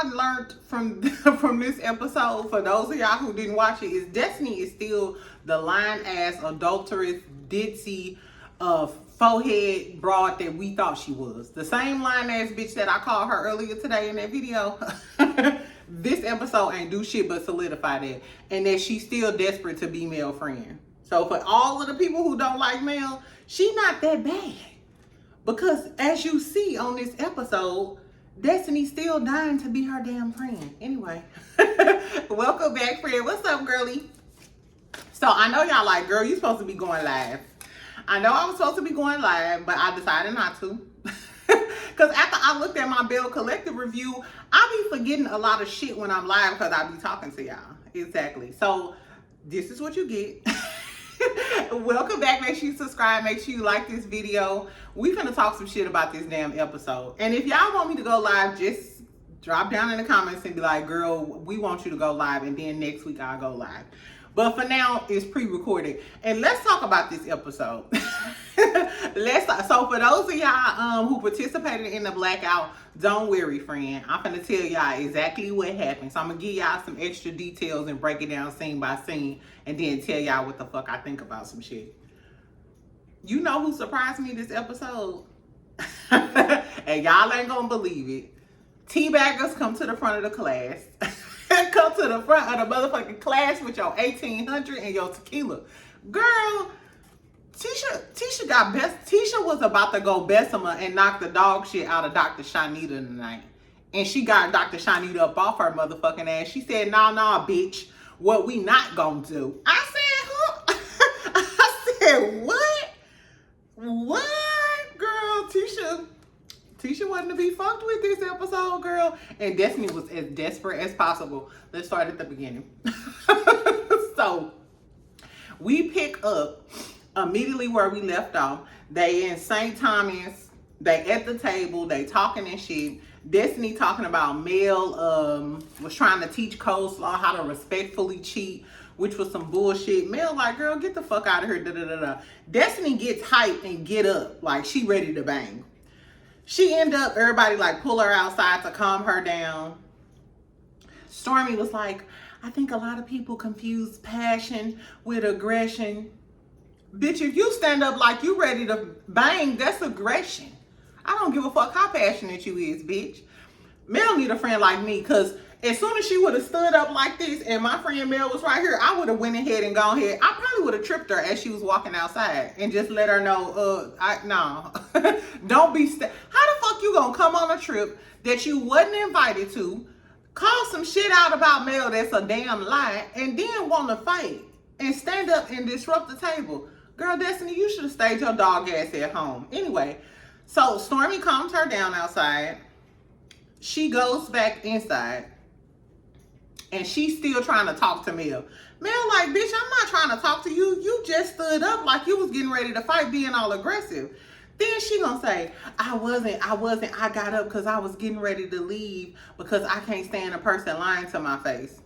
I learned from from this episode, for those of y'all who didn't watch it, is Destiny is still the lying-ass, adulterous, ditzy, forehead broad that we thought she was. The same lying-ass bitch that I called her earlier today in that video. This episode ain't do shit but solidify that. And that she's still desperate to be Mel friend. So for all of the people who don't like Mel, she not that bad. Because as you see on this episode, Destiny's still dying to be her damn friend. Anyway, welcome back, friend. What's up, girly? So I know y'all like, girl, you supposed to be going live. I know I was supposed to be going live, but I decided not to. Because after I looked at my Bell Collective review, I be forgetting a lot of shit when I'm live because I be talking to y'all. Exactly. So this is what you get. Welcome back. Make sure you subscribe. Make sure you like this video. We finna talk some shit about this damn episode. And if y'all want me to go live, just drop down in the comments and be like, girl, we want you to go live. And then next week I'll go live. But for now, it's pre-recorded. And let's talk about this episode. So for those of y'all who participated in the blackout, don't worry, friend. I'm gonna tell y'all exactly what happened. So I'm gonna give y'all some extra details and break it down scene by scene, and then tell y'all what the fuck I think about some shit. You know who surprised me this episode? And y'all ain't gonna believe it. Teabaggers come to the front of the class. Come to the front of the motherfucking class with your 1800 and your tequila. Girl, Tisha got best. Tisha was about to go Bessemer and knock the dog shit out of Dr. Shanita tonight. And she got Dr. Shanita up off her motherfucking ass. She said, nah, bitch. What we not gonna do? I said, huh? I said, what? What? Girl, Tisha wasn't to be fucked with this episode, girl. And Destiny was as desperate as possible. Let's start at the beginning. So, we pick up immediately where we left off. They in St. Thomas. They at the table. They talking and shit. Destiny talking about Mel was trying to teach Coleslaw how to respectfully cheat, which was some bullshit. Mel like, girl, get the fuck out of here. Da, da, da, da. Destiny gets hyped and get up. Like, she ready to bang. She end up, everybody like pull her outside to calm her down. Stormy was like, I think a lot of people confuse passion with aggression. Bitch, if you stand up like you ready to bang, that's aggression. I don't give a fuck how passionate you is, bitch. Mel need a friend like me, because as soon as she would have stood up like this and my friend Mel was right here, I would have went ahead and gone ahead. I probably would have tripped her as she was walking outside and just let her know, no. Don't be, how the fuck you gonna come on a trip that you wasn't invited to, call some shit out about Mel that's a damn lie, and then want to fight and stand up and disrupt the table? Girl, Destiny, you should have stayed your dog ass at home. Anyway, so Stormy calms her down outside. She goes back inside. And she's still trying to talk to Mel. Mel like, bitch, I'm not trying to talk to you. You just stood up like you was getting ready to fight, being all aggressive. Then she gonna say, I wasn't. I got up because I was getting ready to leave because I can't stand a person lying to my face.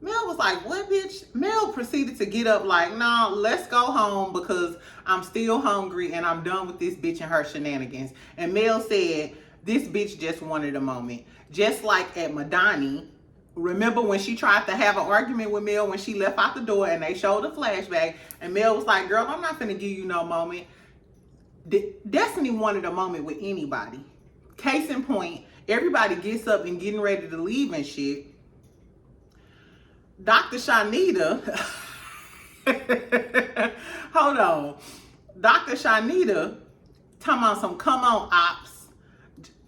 Mel was like, what, bitch? Mel proceeded to get up like, nah, let's go home because I'm still hungry and I'm done with this bitch and her shenanigans. And Mel said, this bitch just wanted a moment. Just like at Madani. Remember when she tried to have an argument with Mel when she left out the door and they showed a flashback and Mel was like, girl, I'm not finna give you no moment. Destiny wanted a moment with anybody. Case in point, everybody gets up and getting ready to leave and shit. Dr. Shanita, hold on. Dr. Shanita talking about some come on ops.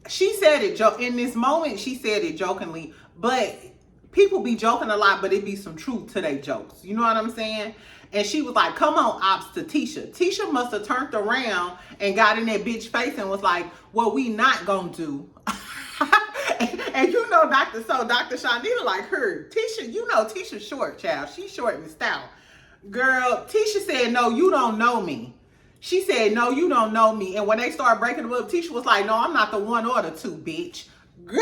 She said it, in this moment, she said it jokingly, but people be joking a lot, but it be some truth to their jokes. You know what I'm saying? And she was like, come on, ops, to Tisha. Tisha must have turned around and got in that bitch face and was like, what we not gonna do. and you know, Dr. Shanita like her. Tisha, you know Tisha short, child. She's short and stout. Girl, Tisha said, no, you don't know me. She said, no, you don't know me. And when they started breaking them up, Tisha was like, no, I'm not the one or the two, bitch. Girl,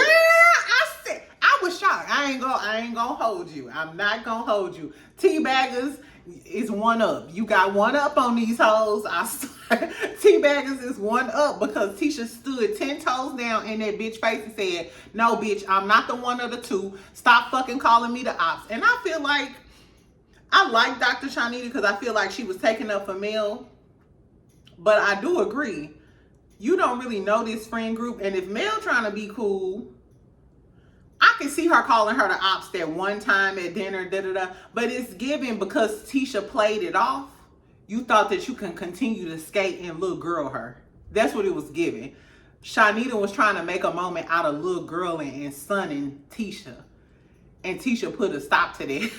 I was shocked. I ain't gonna hold you. I'm not gonna hold you. Teabaggers is one up. You got one up on these hoes. Teabaggers is one up because Tisha stood 10 toes down in that bitch face and said, no, bitch, I'm not the one of the two. Stop fucking calling me the ops. And I feel like, I like Dr. Shanita because I feel like she was taking up for Mel. But I do agree. You don't really know this friend group. And if Mel trying to be cool, I can see her calling her the ops that one time at dinner, but it's given because Tisha played it off. You thought that you can continue to skate and little girl her. That's what it was given. Shanita was trying to make a moment out of little girl and Sunni Tisha. And Tisha put a stop to that.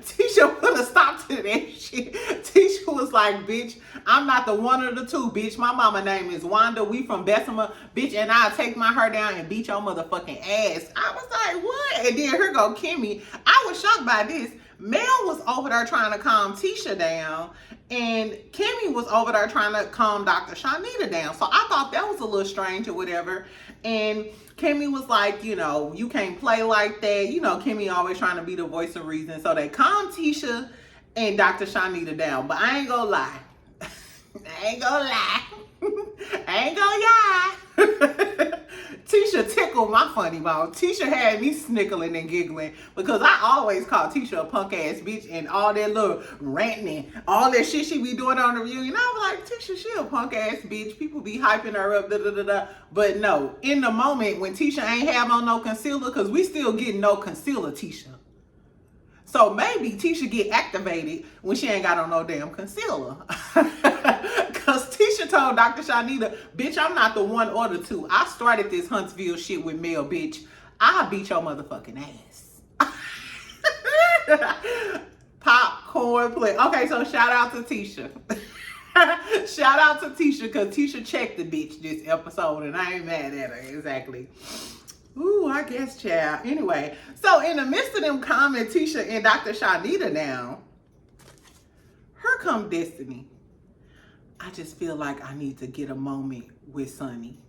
Tisha put a stop to that shit. Tisha was like, bitch, I'm not the one of the two, bitch. My mama name is Wanda. We from Bessemer, bitch, and I'll take my her down and beat your motherfucking ass. I was like, what? And then here go Kimmy. I was shocked by this. Mel was over there trying to calm Tisha down, and Kimmy was over there trying to calm Dr. Shanita down. So I thought that was a little strange or whatever. And Kimmy was like, you know, you can't play like that. You know, Kimmy always trying to be the voice of reason. So they calmed Tisha and Dr. Shanita down. But I ain't gonna lie. I ain't gonna lie. Tisha tickled my funny bone. Tisha had me snickling and giggling because I always call Tisha a punk ass bitch and all that little ranting, all that shit she be doing on the reunion. I was like, Tisha, she a punk ass bitch. People be hyping her up, But no, in the moment when Tisha ain't have on no concealer, because we still getting no concealer, Tisha. So maybe Tisha get activated when she ain't got on no damn concealer. Because Tisha told Dr. Shanita, bitch, I'm not the one or the two. I started this Huntsville shit with Mel, bitch. I'll beat your motherfucking ass. Popcorn play. Okay, so shout out to Tisha. Shout out to Tisha because Tisha checked the bitch this episode and I ain't mad at her. Exactly. Ooh, I guess, child. Anyway, so in the midst of them calming Tisha and Dr. Shanita down, here come Destiny. I just feel like I need to get a moment with Sunni.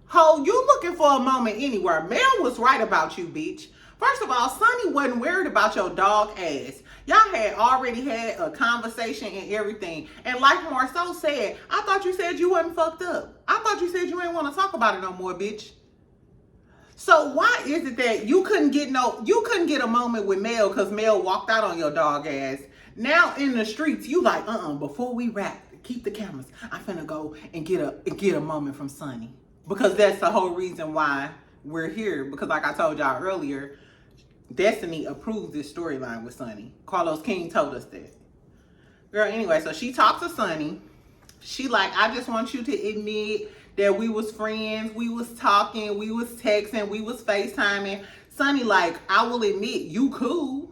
Ho, you looking for a moment anywhere. Mel was right about you, bitch. First of all, Sunni wasn't worried about your dog ass. Y'all had already had a conversation and everything. And like Maurice said, I thought you said you wasn't fucked up. I thought you said you ain't want to talk about it no more, bitch. So why is it that you couldn't get a moment with Mel because Mel walked out on your dog ass? Now in the streets, you like, before we wrap, keep the cameras. I'm finna go and get a moment from Sunni. Because that's the whole reason why we're here. Because like I told y'all earlier, Destiny approved this storyline with Sunni. Carlos King told us that. Girl, anyway, so she talked to Sunni. She like, I just want you to admit that we was friends, we was talking, we was texting, we was FaceTiming. Sunni like, I will admit, you cool.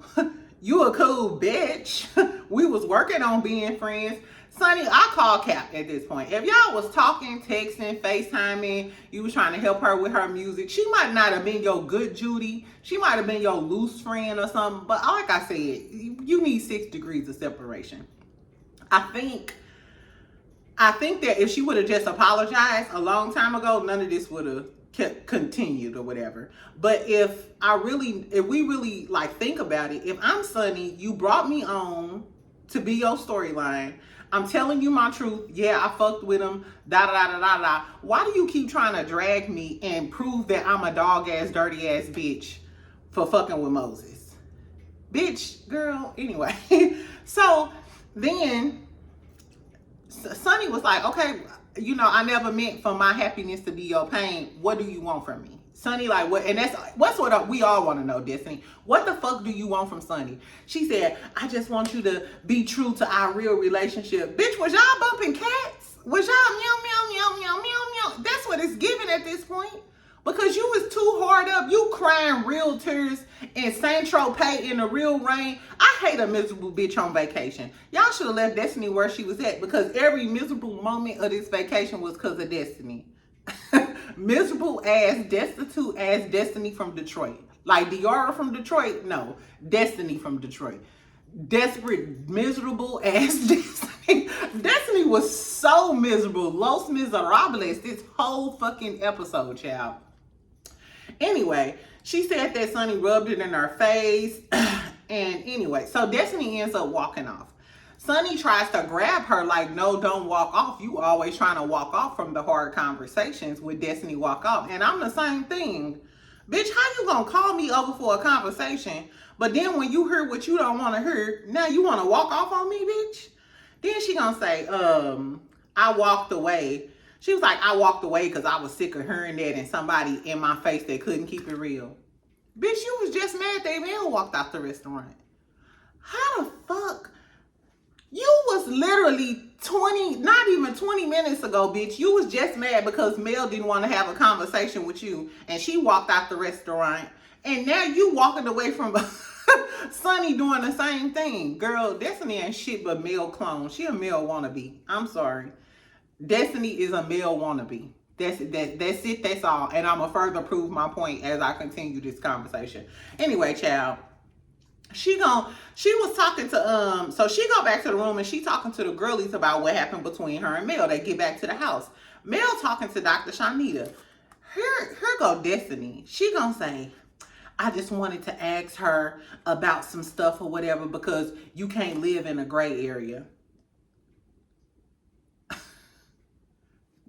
You a cool bitch. We was working on being friends. Sunni, I call cap at this point. If y'all was talking, texting, FaceTiming, you was trying to help her with her music, she might not have been your good Judy. She might have been your loose friend or something. But like I said, you need 6 degrees of separation. I think that if she would have just apologized a long time ago, none of this would have continued or whatever. But if we really like think about it, if I'm Sunni, you brought me on to be your storyline. I'm telling you my truth. Yeah, I fucked with him. Why do you keep trying to drag me and prove that I'm a dog ass, dirty ass bitch for fucking with Moses? Bitch, girl. Anyway, so then Sunni was like, okay, you know, I never meant for my happiness to be your pain. What do you want from me? Sunni like, what? And what's what we all want to know, Destiny. What the fuck do you want from Sunni? She said, I just want you to be true to our real relationship. Bitch, was y'all bumping cats? Was y'all meow, meow, meow, meow, meow, meow? That's what it's giving at this point. Because you was too hard up. You crying real tears in Saint-Tropez in the real rain. I hate a miserable bitch on vacation. Y'all should have left Destiny where she was at because every miserable moment of this vacation was because of Destiny. Miserable ass, destitute ass Destiny from Detroit. Like Diora from Detroit? No. Destiny from Detroit. Desperate, miserable ass Destiny. Destiny was so miserable. Los Miserables this whole fucking episode, child. Anyway, she said that Sunni rubbed it in her face. And anyway, so Destiny ends up walking off. Sunni tries to grab her like, no, don't walk off. You always trying to walk off from the hard conversations with Destiny walk off. And I'm the same thing. Bitch, how you gonna call me over for a conversation, but then when you hear what you don't want to hear, now you want to walk off on me, bitch? Then she gonna say, I walked away. She was like, I walked away because I was sick of hearing that and somebody in my face that couldn't keep it real. Bitch, you was just mad that Mel walked out the restaurant. How the fuck? You was literally 20, not even 20 minutes ago, bitch. You was just mad because Mel didn't want to have a conversation with you and she walked out the restaurant. And now you walking away from Sunni doing the same thing. Girl, Destiny ain't shit but Mel clone. She a Mel wannabe. I'm sorry. Destiny is a Mel wannabe. That's it. That's all. And I'm going to further prove my point as I continue this conversation. Anyway, child. She was talking to, so she go back to the room and she talking to the girlies about what happened between her and Mel. They get back to the house. Mel talking to Dr. Shanita. Here go Destiny. She gonna say, I just wanted to ask her about some stuff or whatever because you can't live in a gray area.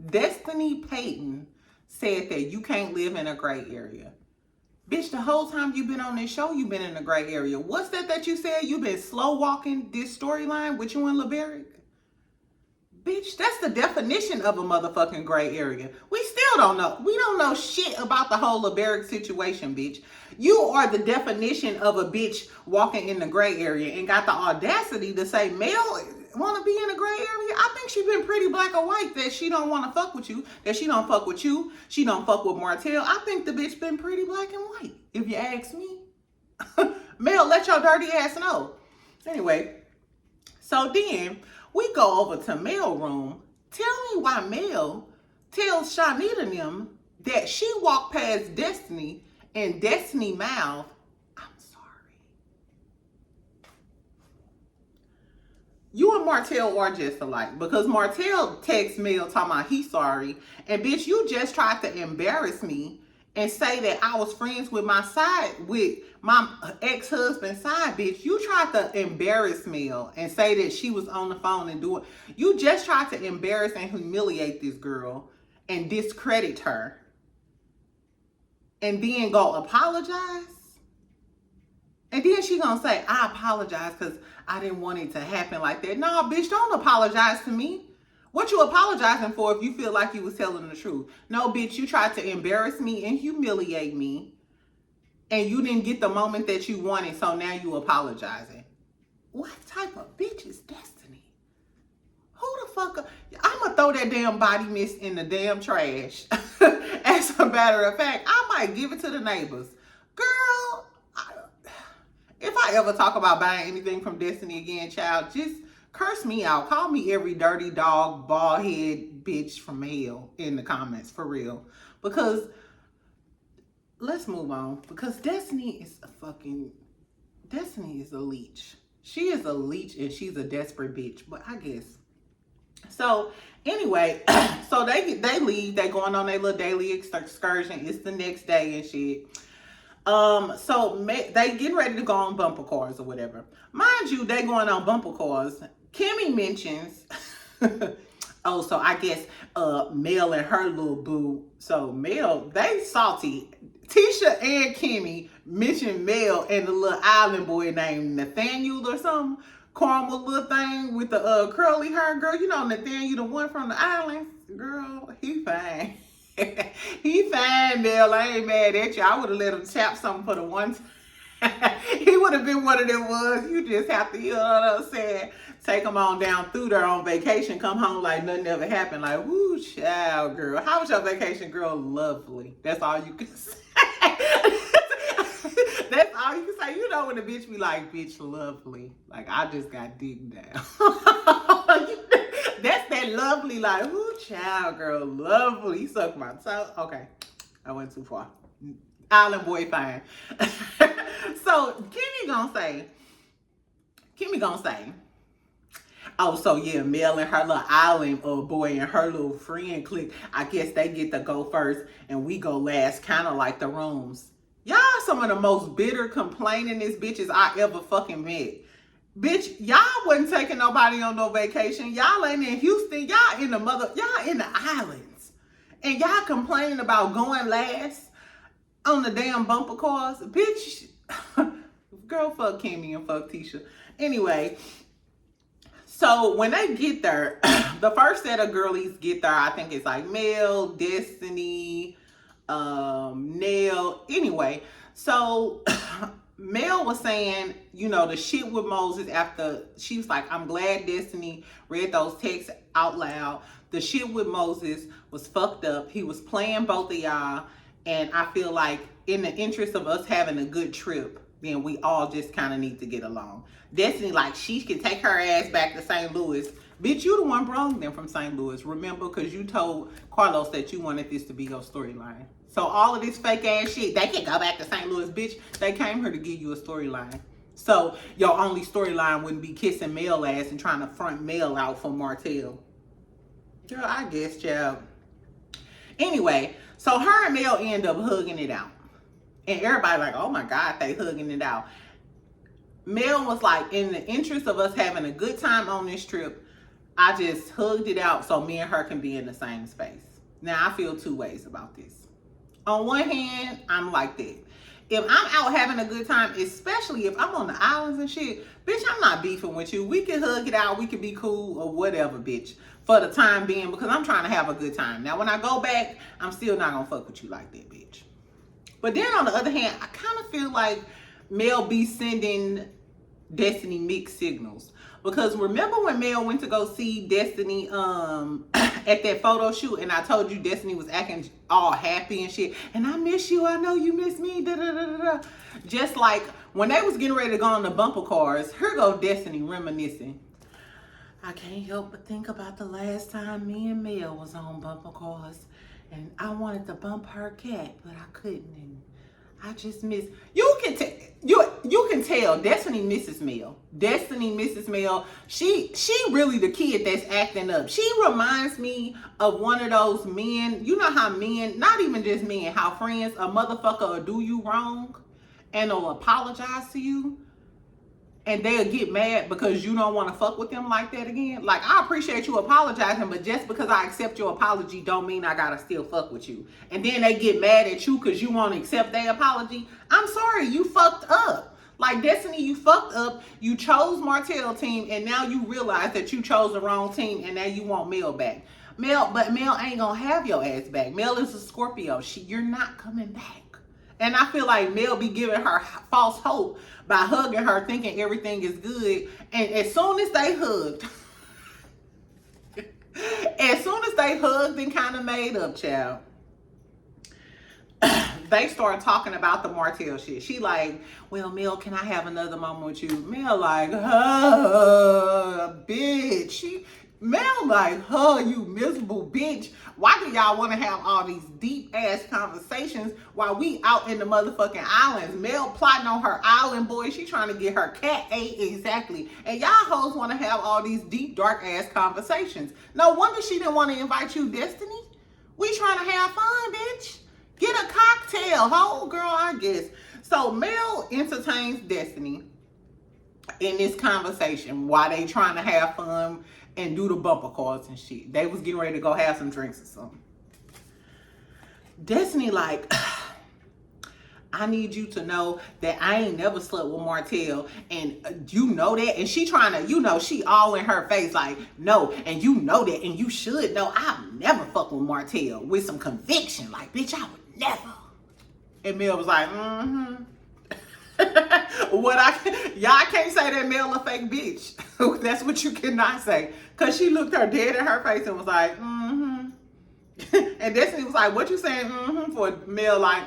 Destiny Payton said that you can't live in a gray area. Bitch, the whole time you've been on this show, you've been in a gray area. What's that you said? You've been slow walking this storyline with you and LeBerick? Bitch, that's the definition of a motherfucking gray area. We still don't know. We don't know shit about the whole LeBerick situation, bitch. You are the definition of a bitch walking in the gray area and got the audacity to say Mel want to be in a gray area. I think she been pretty black or white that she don't want to fuck with you, that she don't fuck with you, she don't fuck with Martell. I think the bitch been pretty black and white, if you ask me. Mel, let your dirty ass know. Anyway, so then we go over to Mel room. Tell me why Mel tells Shanita and them that she walked past Destiny and Destiny mouth, I'm sorry. You and Martell are just alike because Martell texts Mel talking about he's sorry. And bitch, you just tried to embarrass me and say that I was friends with my ex-husband's side, bitch. You tried to embarrass Mel and say that she was on the phone and doing. You just tried to embarrass and humiliate this girl and discredit her. And then go apologize. And then she gonna say, I apologize because I didn't want it to happen like that. No, bitch, don't apologize to me. What you apologizing for if you feel like you was telling the truth? No, bitch, you tried to embarrass me and humiliate me. And you didn't get the moment that you wanted, so now you apologizing. What type of bitch is Destiny? Who the fuck? I'm going to throw that damn body mist in the damn trash. As a matter of fact, I might give it to the neighbors. Girl, if I ever talk about buying anything from Destiny again, child, just curse me out. Call me every dirty dog, bald head bitch from hell in the comments, for real. Because, let's move on. Because Destiny is a leech. She is a leech and she's a desperate bitch. But I guess. So, anyway, so they leave. They going on their little daily excursion. It's the next day and shit. So they getting ready to go on bumper cars or whatever. Mind you, they going on bumper cars. Kimmy mentions, oh, so I guess Mel and her little boo. So Mel, they salty. Tisha and Kimmy mentioned Mel and the little island boy named Nathaniel or something. Caramel little thing with the curly hair, girl. You know Nathaniel, the one from the island. Girl, he fine. He fine, Mel. I ain't mad at you. I would have let him tap something for the one time. He would have been one of them ones. You just have to, you know what I'm saying, take them on down through there on vacation, come home like nothing ever happened. Like, woo, child, girl. How was your vacation, girl? Lovely. That's all you can say. That's all you can say. You know when the bitch be like, bitch, lovely. Like, I just got digged down. That's that lovely, like, whoo, child, girl, lovely. You sucked my toe. Okay, I went too far. Island boy fine. So, Kimmy gonna say, Oh, so yeah, Mel and her little island boy and her little friend clique, I guess they get to go first and we go last, kind of like the rooms. Y'all some of the most bitter, complainingest bitches I ever fucking met. Bitch, y'all wasn't taking nobody on no vacation. Y'all ain't in Houston. Y'all in y'all in the islands. And y'all complaining about going last on the damn bumper cars. Bitch, girl, fuck Kimmy and fuck Tisha. Anyway, so when they get there, the first set of girlies get there. I think it's like Mel, Destiny, Nell. Anyway, so Mel was saying, you know, the shit with Moses after she was like, I'm glad Destiny read those texts out loud. The shit with Moses was fucked up. He was playing both of y'all. And I feel like in the interest of us having a good trip, then we all just kind of need to get along. Destiny, like, she can take her ass back to St. Louis. Bitch, you the one brought them from St. Louis, remember? Because you told Carlos that you wanted this to be your storyline. So all of this fake ass shit, they can go back to St. Louis, bitch. They came here to give you a storyline. So your only storyline wouldn't be kissing Mel ass and trying to front Mel out for Martell. Girl, I guess, child. Anyway, so her and Mel end up hugging it out. And everybody like, oh my God, they hugging it out. Mel was like, in the interest of us having a good time on this trip, I just hugged it out so me and her can be in the same space. Now, I feel two ways about this. On one hand, I'm like that. If I'm out having a good time, especially if I'm on the islands and shit, bitch, I'm not beefing with you. We can hug it out. We can be cool or whatever, bitch, for the time being, because I'm trying to have a good time. Now, when I go back, I'm still not going to fuck with you like that, bitch. But then on the other hand, I kind of feel like Mel be sending Destiny mixed signals. Because remember when Mel went to go see Destiny at that photo shoot, and I told you Destiny was acting all happy and shit, and I miss you, I know you miss me, da da da da da. Just like when they was getting ready to go on the bumper cars, here go Destiny reminiscing. I can't help but think about the last time me and Mel was on bumper cars, and I wanted to bump her cat, but I couldn't, and I just miss. You can tell Destiny misses Mel. Destiny misses Mel. She really the kid that's acting up. She reminds me of one of those men. You know how men, not even just men, how friends, a motherfucker will do you wrong and they'll apologize to you. And they'll get mad because you don't want to fuck with them like that again. Like, I appreciate you apologizing, but just because I accept your apology don't mean I gotta still fuck with you. And then they get mad at you because you won't accept their apology. I'm sorry, you fucked up. Like, Destiny, you fucked up. You chose Martell team, and now you realize that you chose the wrong team, and now you want Mel back. But Mel ain't gonna have your ass back. Mel is a Scorpio. You're not coming back. And I feel like Mel be giving her false hope by hugging her, thinking everything is good. And as soon as they hugged, and kind of made up, child, they start talking about the Martell shit. She like, well, Mel, can I have another moment with you? Mel like, bitch. Mel like, you miserable bitch. Why do y'all want to have all these deep ass conversations while we out in the motherfucking islands? Mel plotting on her island boy. She trying to get her cat ate exactly. And y'all hoes want to have all these deep dark ass conversations. No wonder she didn't want to invite you, Destiny. We trying to have fun, bitch. Get a cocktail, ho, girl, I guess. So Mel entertains Destiny in this conversation while they trying to have fun and do the bumper cars and shit. They was getting ready to go have some drinks or something. Destiny like, I need you to know that I ain't never slept with Martell, and you know that. And she trying to, you know, she all in her face like, no, and you know that, and you should know I've never fucked with Martell, with some conviction. Like, bitch, I would never. And Mel was like, y'all can't say that Mel a fake bitch. That's what you cannot say. Cause she looked her dead in her face and was like, And Destiny was like, what you saying for? Mel like,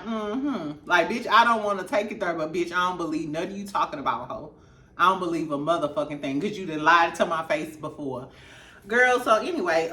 Like, bitch, I don't want to take it there, but bitch, I don't believe none of you talking about, ho. I don't believe a motherfucking thing. Cause you done lied to my face before. Girl, so anyway,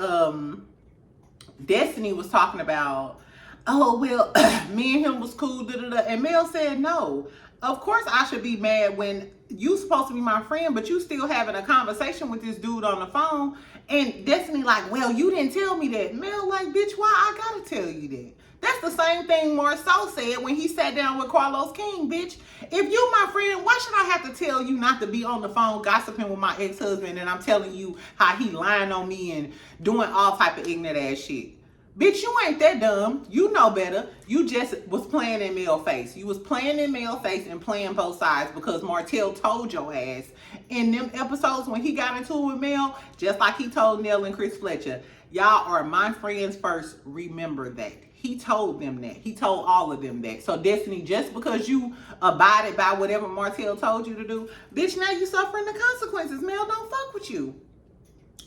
Destiny was talking about, oh, well, me and him was cool, da-da-da. And Mel said, no, Of course I should be mad when you supposed to be my friend, but you still having a conversation with this dude on the phone. And Destiny like, well, you didn't tell me that. Mel like, bitch, why I gotta tell you that? That's the same thing Maurice said when he sat down with Carlos King, bitch. If you my friend, why should I have to tell you not to be on the phone gossiping with my ex-husband and I'm telling you how he lying on me and doing all type of ignorant ass shit? Bitch, you ain't that dumb. You know better. You just was playing in male face. You was playing in male face and playing both sides because Martell told your ass in them episodes when he got into it with Mel, just like he told Nell and Chris Fletcher, y'all are my friends first. Remember that. He told them that. He told all of them that. So Destiny, just because you abided by whatever Martell told you to do, bitch, now you suffering the consequences. Mel don't fuck with you.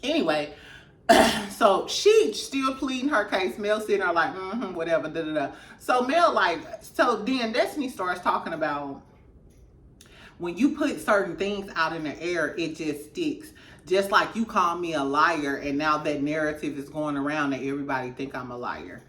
Anyway, so she still pleading her case. Mel sitting there like, whatever, da da da. So Mel like, so then Destiny starts talking about when you put certain things out in the air, it just sticks. Just like you call me a liar, and now that narrative is going around that everybody think I'm a liar.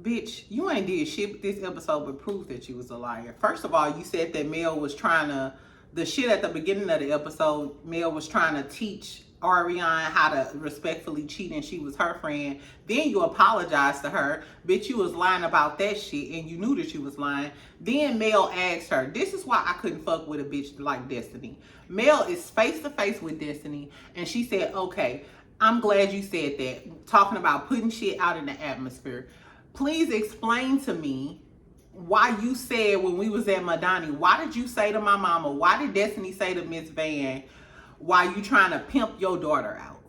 Bitch, you ain't did shit with this episode but prove that you was a liar. First of all, you said that Mel was trying to, the shit at the beginning of the episode, Mel was trying to teach Ariane how to respectfully cheat and she was her friend. Then you apologized to her. Bitch, you was lying about that shit and you knew that you was lying. Then Mel asked her, this is why I couldn't fuck with a bitch like Destiny. Mel is face to face with Destiny and she said, okay, I'm glad you said that. Talking about putting shit out in the atmosphere. Please explain to me why you said when we was at Madani, why did you say to my mama, why did Destiny say to Miss Van, why you trying to pimp your daughter out?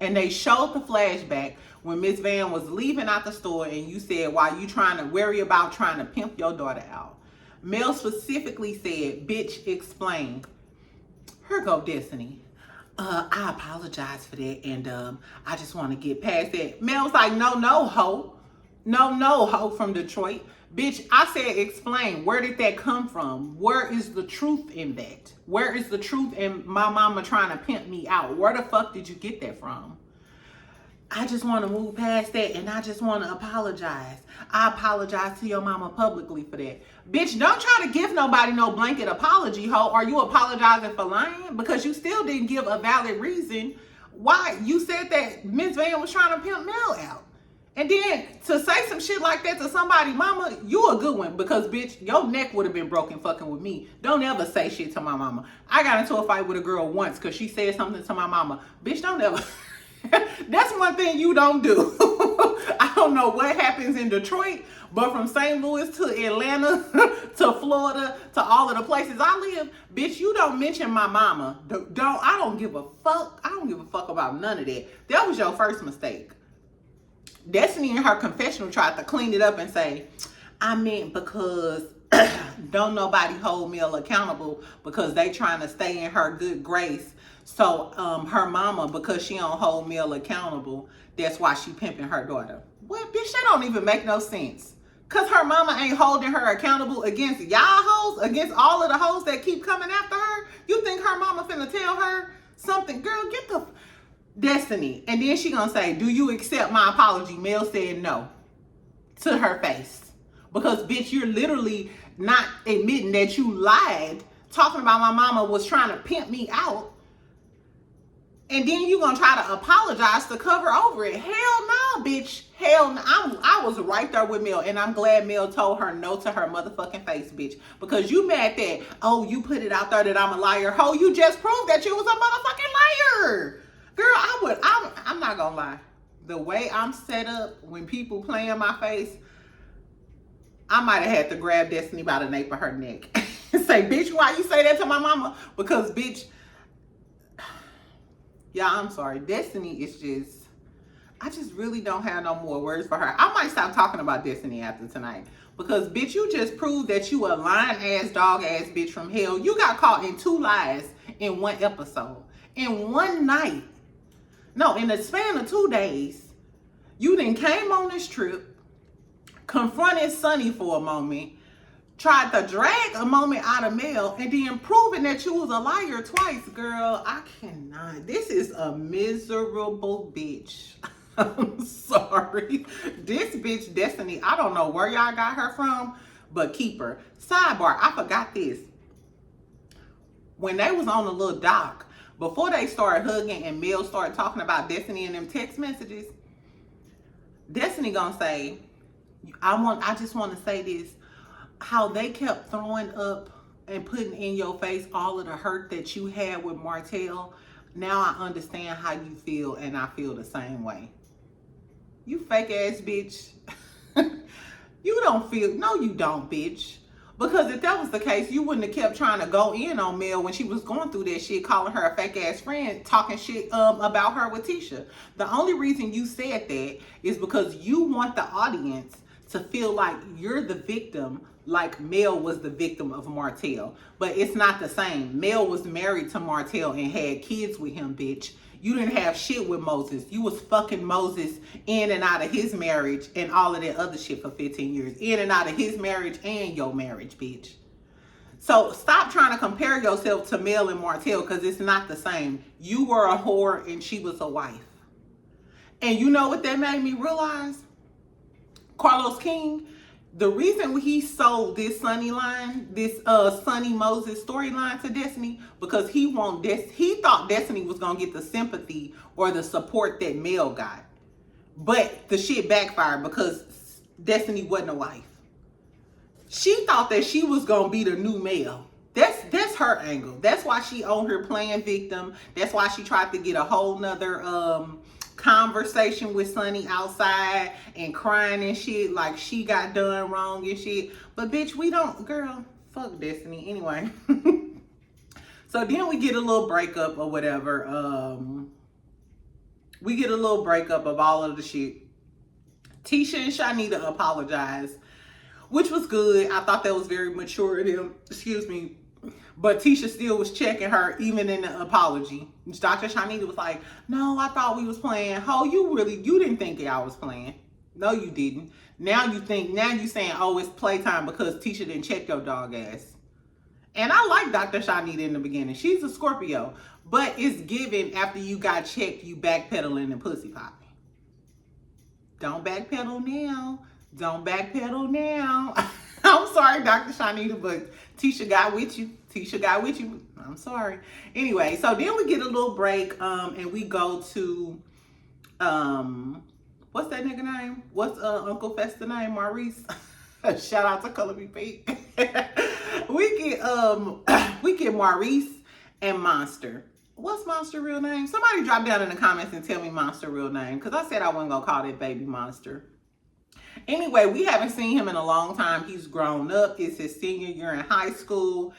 And they showed the flashback when Miss Van was leaving out the store and you said, why you trying to worry about trying to pimp your daughter out? Mel specifically said, bitch, explain. Here go Destiny. I apologize for that and I just want to get past that. Mel's like, no, ho. No, ho from Detroit. Bitch, I said explain. Where did that come from? Where is the truth in that? Where is the truth in my mama trying to pimp me out? Where the fuck did you get that from? I just want to move past that and I just want to apologize. I apologize to your mama publicly for that. Bitch, don't try to give nobody no blanket apology, ho. Are you apologizing for lying? Because you still didn't give a valid reason why you said that Miss Van was trying to pimp Mel out. And then to say some shit like that to somebody, mama, you a good one because, bitch, your neck would have been broken fucking with me. Don't ever say shit to my mama. I got into a fight with a girl once because she said something to my mama. Bitch, don't ever. That's one thing you don't do. I don't know what happens in Detroit, but from St. Louis to Atlanta to Florida to all of the places I live, bitch, you don't mention my mama. I don't give a fuck. I don't give a fuck about none of that. That was your first mistake. Destiny in her confessional tried to clean it up and say, I meant because don't nobody hold Mel accountable because they trying to stay in her good grace. So her mama, because she don't hold Mel accountable, that's why she pimping her daughter. What, bitch, that don't even make no sense. Because her mama ain't holding her accountable against y'all hoes, against all of the hoes that keep coming after her. You think her mama finna tell her something? Girl, get the... Destiny. And then she gonna say, do you accept my apology? Mel said no to her face. Because, bitch, you're literally not admitting that you lied, talking about my mama was trying to pimp me out. And then you gonna try to apologize to cover over it. Hell no, bitch. Hell no. I was right there with Mel, and I'm glad Mel told her no to her motherfucking face, bitch. Because you mad that, oh, you put it out there that I'm a liar. Ho, you just proved that you was a motherfucking liar. Girl, I'm not gonna lie. The way I'm set up, when people play in my face, I might have had to grab Destiny by the nape of her neck and say, bitch, why you say that to my mama? Because, bitch, yeah, I'm sorry. Destiny is just, I just really don't have no more words for her. I might stop talking about Destiny after tonight. Because, bitch, you just proved that you a lying-ass, dog-ass bitch from hell. You got caught in 2 lies in 1 episode. In 1 night. No, in the span of 2 days, you then came on this trip, confronted Sunni for a moment, tried to drag a moment out of Mel, and then proving that you was a liar twice, girl. I cannot. This is a miserable bitch. I'm sorry. This bitch Destiny, I don't know where y'all got her from, but keep her. Sidebar, I forgot this. When they was on the little dock, before they started hugging and Mel started talking about Destiny and them text messages, Destiny gonna say, I just want to say this, how they kept throwing up and putting in your face all of the hurt that you had with Martell. Now I understand how you feel, and I feel the same way. You fake ass bitch. You don't feel, no you don't, bitch. Because if that was the case, you wouldn't have kept trying to go in on Mel when she was going through that shit, calling her a fake ass friend, talking shit about her with Tisha. The only reason you said that is because you want the audience to feel like you're the victim, like Mel was the victim of Martell. But it's not the same. Mel was married to Martell and had kids with him, bitch. You didn't have shit with Moses. You was fucking Moses in and out of his marriage and all of that other shit for 15 years. In and out of his marriage and your marriage, bitch. So stop trying to compare yourself to Mel and Martell, because it's not the same. You were a whore and she was a wife. And you know what that made me realize? Carlos King, the reason he sold this Sunni line, this Sunni Moses storyline to Destiny, because he thought Destiny was gonna get the sympathy or the support that Mel got. But the shit backfired because Destiny wasn't a wife. She thought that she was gonna be the new Mel. That's her angle. That's why she on her playing victim. That's why she tried to get a whole nother conversation with Sunni outside and crying and shit like she got done wrong and shit. But bitch, we don't, girl, fuck Destiny. Anyway. So then we get a little breakup or whatever. We get a little breakup of all of the shit. Tisha and Shanita apologized, which was good. I thought that was very mature of them. Excuse me. But Tisha still was checking her even in the apology. Dr. Shanita was like, no, I thought we was playing. Ho, you didn't think I was playing. No, you didn't. Now you saying, oh, it's playtime because Tisha didn't check your dog ass. And I like Dr. Shanita in the beginning. She's a Scorpio. But it's given after you got checked, you backpedaling and pussy popping. Don't backpedal now. Don't backpedal now. I'm sorry, Dr. Shanita, but Tisha got with you. Tisha got with you. I'm sorry. Anyway, so then we get a little break, and we go to, what's that nigga name? What's Uncle Festa name? Maurice. Shout out to Color Me Pink. we get Maurice and Monster. What's Monster real name? Somebody drop down in the comments and tell me Monster real name, because I said I wasn't gonna call that baby Monster. Anyway, we haven't seen him in a long time. He's grown up. It's his senior year in high school.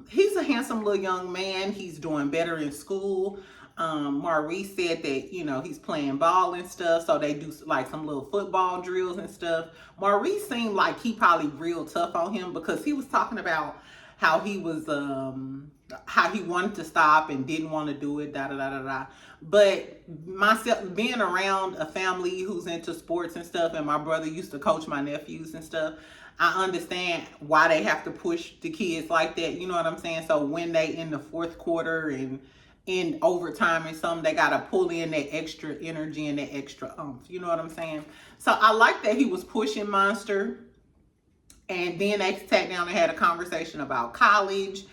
He's a handsome little young man. He's doing better in school. Maurice said that, you know, he's playing ball and stuff. So they do like some little football drills and stuff. Maurice seemed like he probably real tough on him, because he was talking about how he was, how he wanted to stop and didn't want to do it, But myself, being around a family who's into sports and stuff, and my brother used to coach my nephews and stuff, I understand why they have to push the kids like that. You know what I'm saying? So when they in the fourth quarter and in overtime and something, they got to pull in that extra energy and that extra oomph. You know what I'm saying? So I like that he was pushing Monster. And then they sat down and had a conversation about college.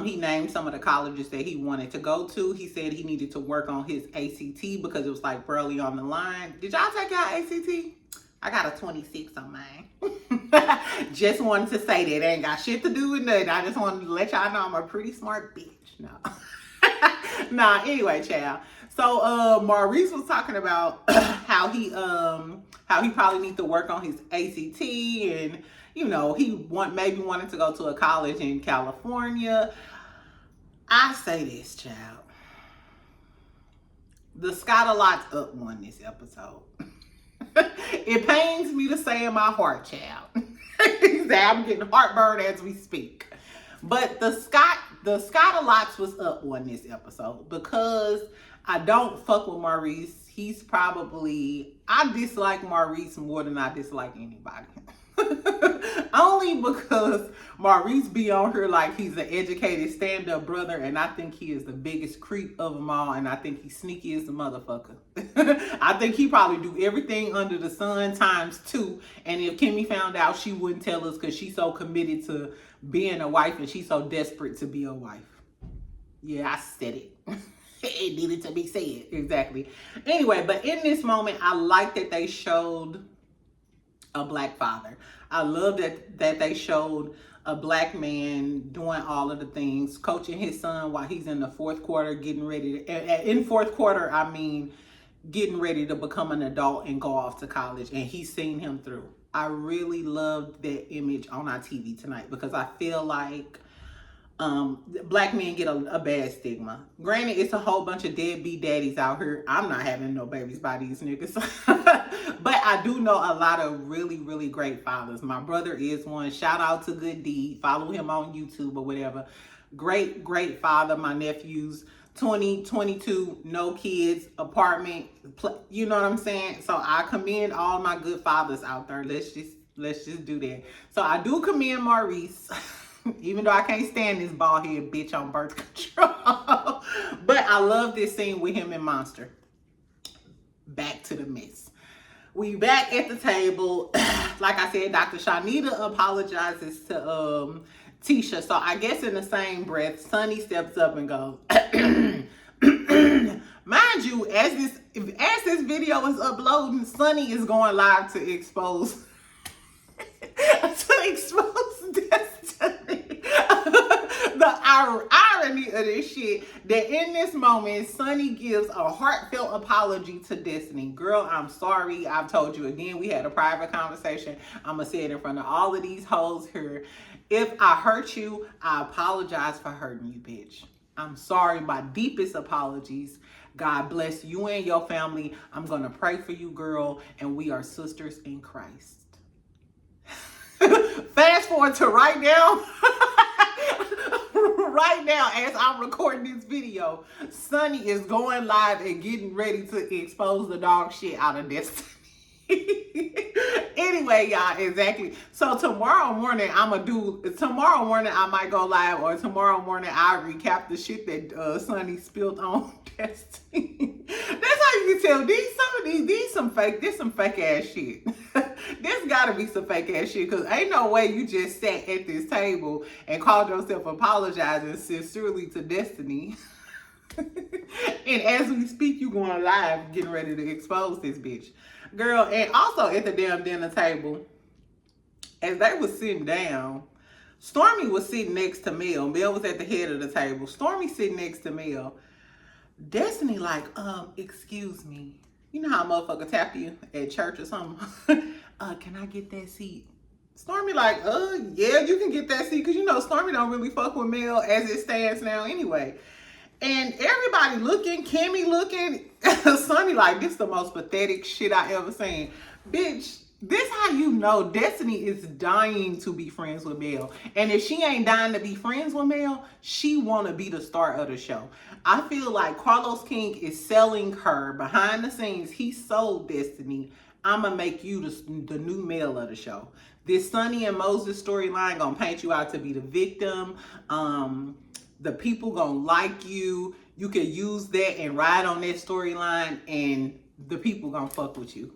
He named some of the colleges that he wanted to go to. He said he needed to work on his ACT because it was like barely on the line. Did y'all take y'all ACT? I got a 26 on mine. Just wanted to say that. It ain't got shit to do with nothing. I just wanted to let y'all know I'm a pretty smart bitch. No. Nah, anyway, child. So Maurice was talking about how he probably needs to work on his ACT, and you know, he maybe wanted to go to a college in California. I say this, child. The Scott-a-Lot's up one this episode. It pains me to say in my heart, child. I'm getting heartburn as we speak. But the Scott-a-Lots was up one this episode because I don't fuck with Maurice. I dislike Maurice more than I dislike anybody. Only because Maurice be on her like he's an educated stand-up brother, and I think he is the biggest creep of them all, and I think he's sneaky as a motherfucker. I think he probably do everything under the sun ×2, and if Kimmy found out, she wouldn't tell us because she's so committed to being a wife and she's so desperate to be a wife. Yeah, I said it. It needed to be said. Exactly. Anyway, but in this moment, I like that they showed a black father. I love that they showed a black man doing all of the things, coaching his son while he's in the fourth quarter, getting ready to, in fourth quarter, I mean, getting ready to become an adult and go off to college, and he's seen him through. I really loved that image on our TV tonight because I feel like black men get a bad stigma. Granted, it's a whole bunch of deadbeat daddies out here. I'm not having no babies by these niggas. But I do know a lot of really, really great fathers. My brother is one. Shout out to Good Deed. Follow him on YouTube or whatever. Great, great father. My nephew's 20, 22, no kids, apartment. You know what I'm saying? So I commend all my good fathers out there. Let's just do that. So I do commend Maurice. Even though I can't stand this bald head bitch on birth control. But I love this scene with him and Monster. Back to the mess. We back at the table. Like I said, Dr. Shanita apologizes to Tisha. So I guess in the same breath, Sunni steps up and goes, mind you, as this video is uploading, Sunni is going live to expose Destiny. The irony of this shit, that in this moment, Sunni gives a heartfelt apology to Destiny. Girl, I'm sorry. I've told you again, we had a private conversation. I'm going to say it in front of all of these hoes here. If I hurt you, I apologize for hurting you, bitch. I'm sorry. My deepest apologies. God bless you and your family. I'm going to pray for you, girl. And we are sisters in Christ. Fast forward to right now. Right now, as I'm recording this video, Sunni is going live and getting ready to expose the dog shit out of Destiny. Anyway, y'all, exactly. So tomorrow morning I might go live, or tomorrow morning I'll recap the shit that Sunni spilled on Destiny. That's how you can tell these some fake ass shit. This gotta be some fake ass shit, because ain't no way you just sat at this table and called yourself apologizing sincerely to Destiny. And as we speak, you going live getting ready to expose this bitch. Girl, and also at the damn dinner table, as they was sitting down, Stormy was sitting next to Mel. Mel was at the head of the table. Stormy sitting next to Mel. Destiny like, excuse me. You know how a motherfucker tap you at church or something? Can I get that seat? Stormy like, yeah, you can get that seat. Because, you know, Stormy don't really fuck with Mel as it stands now anyway. And everybody looking, Kimmy looking, Sunni like, this is the most pathetic shit I ever seen. Bitch, this how you know Destiny is dying to be friends with Mel. And if she ain't dying to be friends with Mel, she want to be the star of the show. I feel like Carlos King is selling her behind the scenes. He sold Destiny. I'm going to make you the new Mel of the show. This Sunni and Moses storyline going to paint you out to be the victim. The people gonna like you. You can use that and ride on that storyline, and the people gonna fuck with you.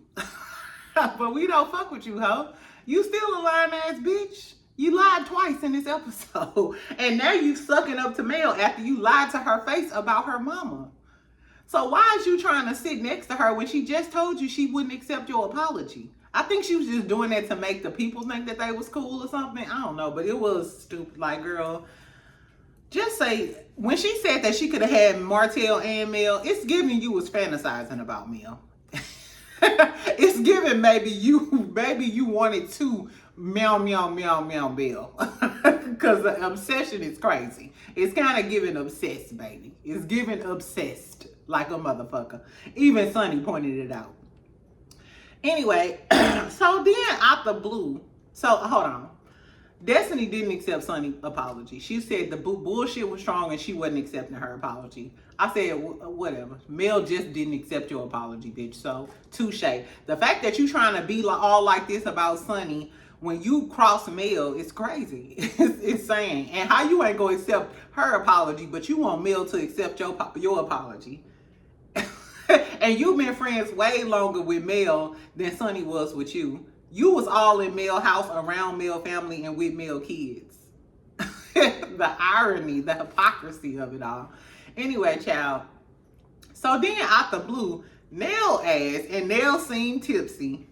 But we don't fuck with you, ho. You still a lying ass bitch. You lied twice in this episode. And now you sucking up to Mel after you lied to her face about her mama. So why is you trying to sit next to her when she just told you she wouldn't accept your apology? I think she was just doing that to make the people think that they was cool or something. I don't know, but it was stupid. Like, girl, just say, when she said that she could have had Martell and Mel, it's giving you was fantasizing about Mel. It's giving maybe you wanted to meow, meow, meow, meow, Mel. Because the obsession is crazy. It's kind of giving obsessed, baby. It's giving obsessed like a motherfucker. Even Sunni pointed it out. Anyway, so then out the blue, so hold on. Destiny didn't accept Sunni's apology. She said the bullshit was strong and she wasn't accepting her apology. I said, whatever. Mel just didn't accept your apology, bitch. So, touche. The fact that you trying to be all like this about Sunni when you cross Mel, it's crazy. It's insane. And how you ain't gonna accept her apology, but you want Mel to accept your apology. And you've been friends way longer with Mel than Sunni was with you. You was all in Mel house, around Mel family, and with Mel kids. The irony, the hypocrisy of it all. Anyway, child. So then out the blue, Nell asked, and Nell seemed tipsy.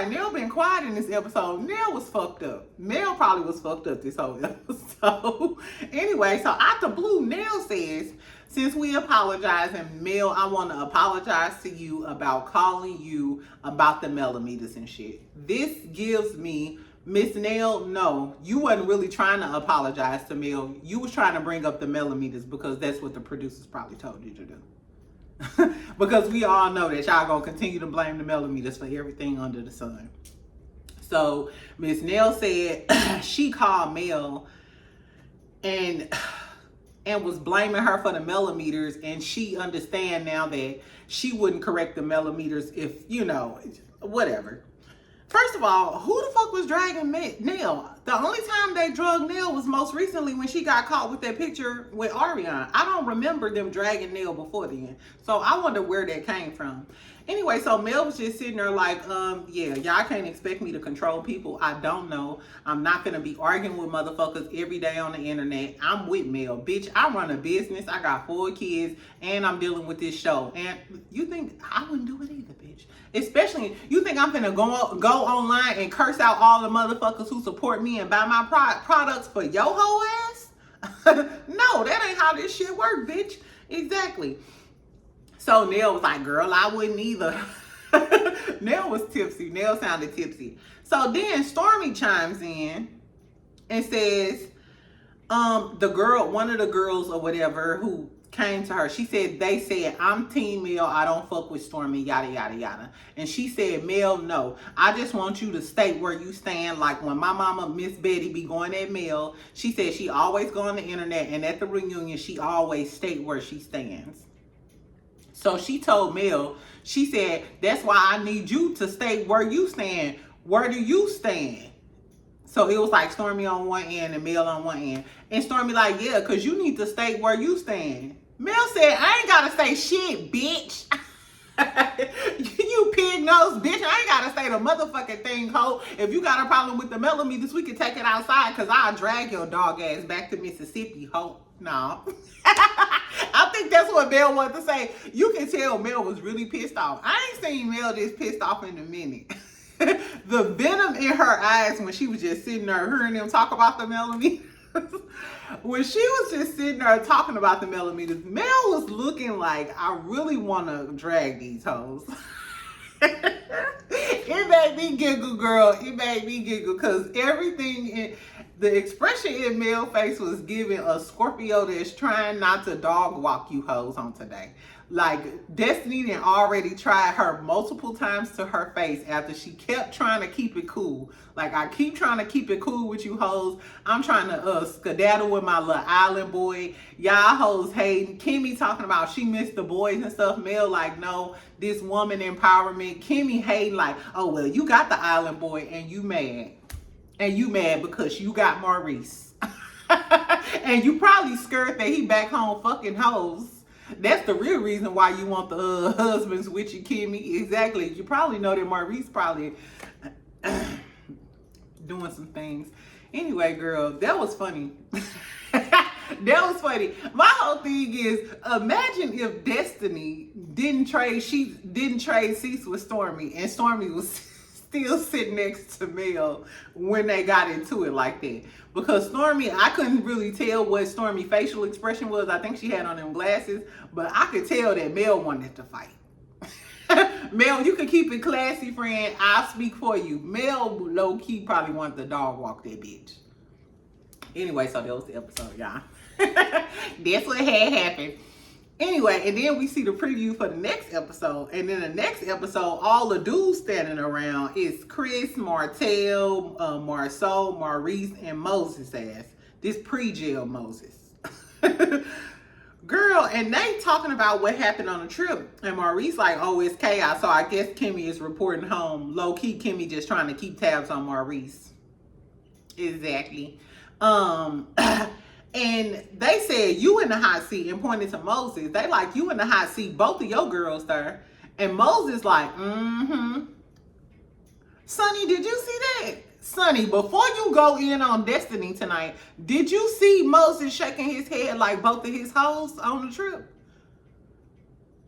Nell been quiet in this episode. Nell was fucked up. Nell probably was fucked up this whole episode. Anyway, so out the blue, Nell says, since we apologize, and Mel, I want to apologize to you about calling you about the millimeters and shit. This gives me, Miss Nell, no, you wasn't really trying to apologize to Mel. You was trying to bring up the millimeters because that's what the producers probably told you to do. Because we all know that y'all gonna continue to blame the millimeters for everything under the sun. So Miss Nell said she called Mel and was blaming her for the millimeters, and she understand now that she wouldn't correct the millimeters if, you know, whatever. First of all, who the fuck was dragging Nell? The only time they drug Nell was most recently when she got caught with that picture with Ariana. I don't remember them dragging Nell before then. So I wonder where that came from. Anyway, so Mel was just sitting there like, yeah, y'all can't expect me to control people. I don't know. I'm not going to be arguing with motherfuckers every day on the internet. I'm with Mel. Bitch, I run a business. I got 4 kids, and I'm dealing with this show. And you think I wouldn't do it either, bitch? Especially, you think I'm finna go online and curse out all the motherfuckers who support me and buy my products for your whole ass? No, that ain't how this shit work, bitch. Exactly. So Nell was like, girl, I wouldn't either. Nell was tipsy. Nell sounded tipsy. So then Stormy chimes in and says, the girl, one of the girls or whatever who came to her, she said, they said, I'm Team Mel, I don't fuck with Stormy, yada, yada, yada. And she said, Mel, no, I just want you to state where you stand. Like when my mama, Miss Betty, be going at Mel, she said she always go on the internet, and at the reunion, she always state where she stands. So she told Mel, she said, that's why I need you to state where you stand. Where do you stand? So it was like Stormy on one end and Mel on one end. And Stormy like, yeah, because you need to state where you stand. Mel said, I ain't got to say shit, bitch. You pig nose bitch. I ain't got to say the motherfucking thing, ho. If you got a problem with the millimeters, we can take it outside because I'll drag your dog ass back to Mississippi, ho. No. I think that's what Mel wanted to say. You can tell Mel was really pissed off. I ain't seen Mel this pissed off in a minute. The venom in her eyes when she was just sitting there hearing them talk about the millimeters. When she was just sitting there talking about the millimeters, Mel was looking like, I really want to drag these hoes. It made me giggle, girl. It made me giggle because everything in the expression in Mel's face was giving a Scorpio that's trying not to dog walk you hoes on today. Like Destiny had already tried her multiple times to her face after she kept trying to keep it cool. Like, I keep trying to keep it cool with you hoes. I'm trying to skedaddle with my little island boy. Y'all hoes hating. Kimmy talking about she missed the boys and stuff. Mel like, no, this woman empowerment. Kimmy hating like, oh, well, you got the island boy and you mad. And you mad because you got Maurice. And you probably scared that he back home fucking hoes. That's the real reason why you want the husbands with you, Kimmy. Exactly. You probably know that Maurice probably doing some things. Anyway, girl, that was funny. That was funny. My whole thing is, imagine if Destiny didn't trade seats with Stormy, and Stormy was still sitting next to Mel when they got into it like that. Because Stormy, I couldn't really tell what Stormy's facial expression was. I think she had on them glasses, but I could tell that Mel wanted to fight. Mel, you can keep it classy, friend. I'll speak for you. Mel, low-key, probably wanted the dog walk that bitch. Anyway, so that was the episode, y'all. That's what had happened. Anyway, and then we see the preview for the next episode. And then the next episode, all the dudes standing around is Chris, Martell, Marceau, Maurice, and Moses ass. This pre-jail Moses. Girl, and they talking about what happened on the trip. And Maurice like, oh, it's chaos. So I guess Kimmy is reporting home. Low-key, Kimmy just trying to keep tabs on Maurice. Exactly. And they said, you in the hot seat, and pointed to Moses. They like, you in the hot seat, both of your girls there. And Moses like, Sunni, did you see that? Sunni, before you go in on Destiny tonight, did you see Moses shaking his head like both of his hoes on the trip?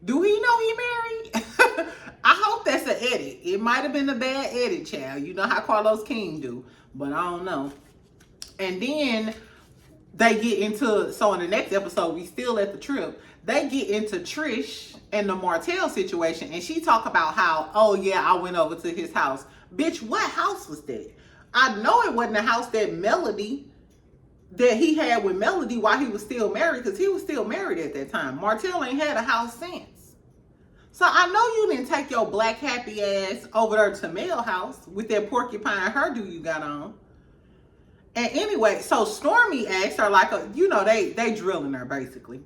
Do he know he married? I hope that's an edit. It might have been a bad edit, child. You know how Carlos King do, but I don't know. And then they get into, so in the next episode, we still at the trip, they get into Trish and the Martell situation, and she talk about how, oh yeah, I went over to his house. Bitch, what house was that? I know it wasn't the house that he had with Melody while he was still married, because he was still married at that time. Martell ain't had a house since. So I know you didn't take your black happy ass over there to Mel house with that porcupine hairdo you got on. And anyway, so Stormy asked her, like, they drilling her basically.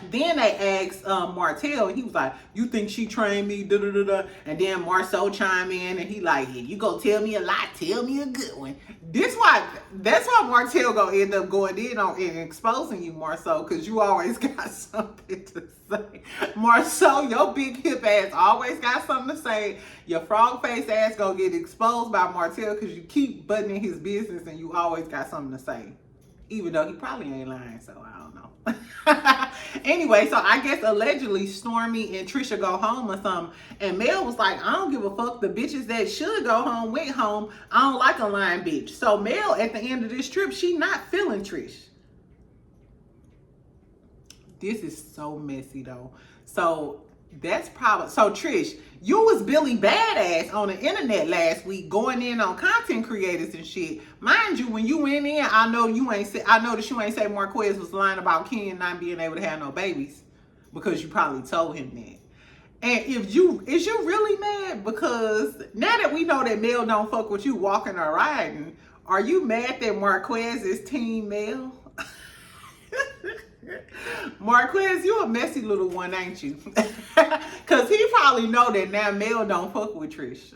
Then they asked Martell, and he was like, you think she trained me? Da, da, da, da. And then Marceau chime in, and he like, yeah, you go tell me a lie, tell me a good one. That's why Martell gonna end up going in on and exposing you, Marceau, because you always got something to say. Marceau, your big hip ass always got something to say. Your frog face ass gonna get exposed by Martell because you keep butting in his business and you always got something to say. Even though he probably ain't lying, so I don't know. Anyway, so I guess allegedly Stormy and Trisha go home or something. And Mel was like, I don't give a fuck. The bitches that should go home went home. I don't like a lying bitch. So Mel, at the end of this trip, she not feeling Trish. This is so messy though. So that's probably, so Trish, you was Billy Badass on the internet last week going in on content creators and shit. Mind you, when you went in, I know that you ain't say Marquez was lying about Ken not being able to have no babies, because you probably told him that. And is you really mad? Because now that we know that Mel don't fuck with you walking or riding, are you mad that Marquez is Team Mel? Marquez, you a messy little one, ain't you? Because he probably know that now Mel don't fuck with Trish.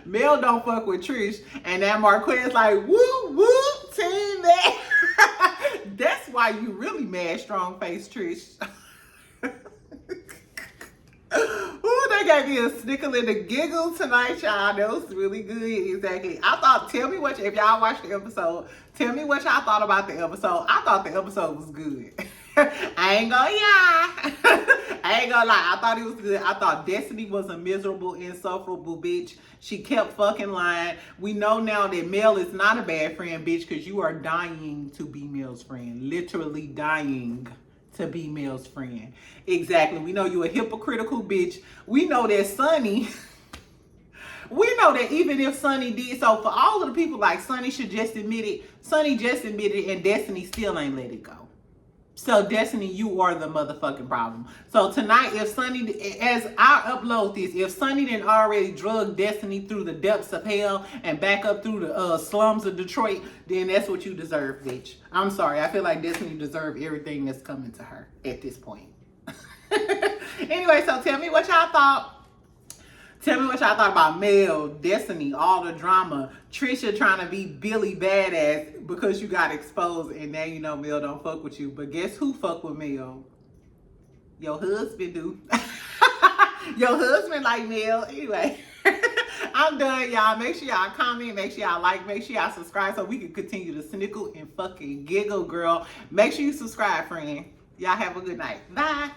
Mel don't fuck with Trish. And now Marquez like, whoop, whoop, team Mel. That's why you really mad, strong face Trish. Ooh, they gave me a snickle and a giggle tonight, y'all. That was really good. Exactly. Tell me what, if y'all watched the episode, tell me what y'all thought about the episode. I thought the episode was good. I ain't gonna lie. I thought it was good. I thought Destiny was a miserable, insufferable bitch. She kept fucking lying. We know now that Mel is not a bad friend, bitch, because you are dying to be Mel's friend. Literally dying to be Mel's friend. Exactly. We know you a hypocritical bitch. We know that Sunni, we know that even if Sunni did, so for all of the people like Sunni should just admit it, Sunni just admitted it, and Destiny still ain't let it go. So Destiny, you are the motherfucking problem. So tonight, if Sunni, as I upload this, if Sunni didn't already drug Destiny through the depths of hell and back up through the slums of Detroit, then that's what you deserve, bitch. I'm sorry. I feel like Destiny deserves everything that's coming to her at this point. Anyway, so tell me what y'all thought. Tell me what y'all thought about Mel, Destiny, all the drama, Trisha trying to be Billy Badass because you got exposed, and now you know Mel don't fuck with you. But guess who fuck with Mel? Your husband do. Your husband like Mel. Anyway, I'm done, y'all. Make sure y'all comment, make sure y'all like, make sure y'all subscribe so we can continue to snickle and fucking giggle, girl. Make sure you subscribe, friend. Y'all have a good night. Bye.